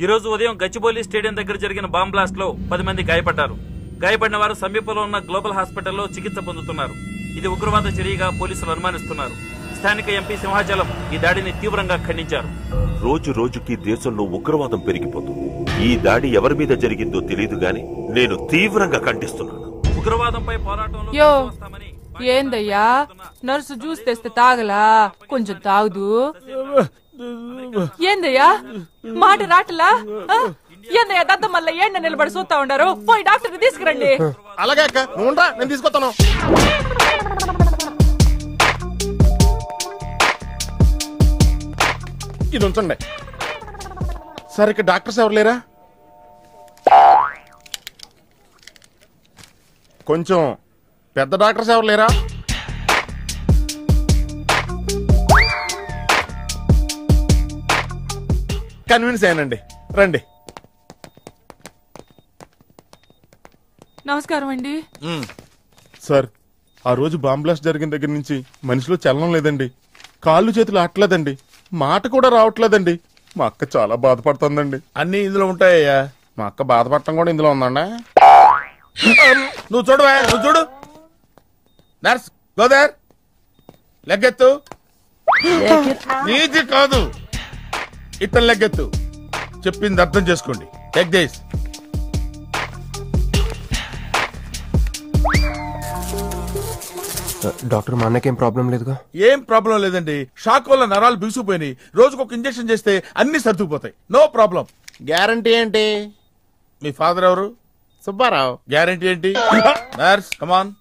ఈ రోజు ఉదయం గచ్చిబౌలి స్టేడియం దగ్గర జరిగిన బాంబ్ బ్లాస్ట్ లో 10 మంది గాయపడ్డారు. గాయపడిన వారు సమీపంలో ఉన్న గ్లోబల్ హాస్పిటల్లో చికిత్స పొందుతున్నారు. ఇది ఉగ్రవాద చర్యగా పోలీసులు అనుమానిస్తున్నారు. స్థానిక ఎంపీ సింహాచలం ఈ దాడిని తీవ్రంగా ఖండించారు. రోజు రోజుకి దేశంలో ఉగ్రవాదం పెరిగిపోతుంది. ఈ దాడి ఎవరి మీద జరిగిందో తెలియదు గాని నేను తీవ్రంగా ఖండిస్తున్నాను. ఉగ్రవాదంపై పోరాటంలో ఏందయ్యా నర్సు జ్యూస్ తెస్తే తాగలా? కొంచెం తాగుదు. ఏందయ్యా మాట రాటలా? ఏందయ్యా దత్త మళ్ళీ ఏండ నిలబడి చూస్తా ఉండారు? పోయి డాక్టర్ తీసుకురండి. అలాగే అక్క, నువ్వు నేను తీసుకొస్తాను. ఇది ఉంచండి. సార్ ఇక్కడ డాక్టర్స్ ఎవరు లేరా? కొంచెం పెద్ద డాక్టర్స్ ఎవరు లేరా? కన్విన్స్ అయ్యానండి, రండి. నమస్కారం అండి. సార్, ఆ రోజు బాంబ్ బ్లాస్ట్ జరిగిన దగ్గర నుంచి మనిషిలో చలనం లేదండి, కాళ్ళు చేతులు ఆటలేదండి, మాట కూడా రావట్లేదండి. మా అక్క చాలా బాధపడుతుందండి. అన్ని ఇందులో ఉంటాయ్యా. మా అక్క బాధపడటం కూడా ఇందులో ఉందండి. నువ్వు చూడవా, నువ్వు చూడు. నర్స్ గోదర్, లెగ్గెత్తు. నీది కాదు, ఇతను లెగ్గెత్తు. చెప్పింది అర్థం చేసుకోండి. Take this. డాక్టర్, మా అన్నకేం ప్రాబ్లం లేదుగా? ఏం ప్రాబ్లం లేదండి. షాక్ వల్ల నరాలు బిగుసిపోయినాయి. రోజుకొక ఇంజెక్షన్ చేస్తే అన్ని సర్దుకుపోతాయి. No problem. గ్యారంటీ ఏంటి? మీ ఫాదర్ ఎవరు? సుబ్బారావు. గ్యారంటీ ఏంటి? నర్స్ కమాన్.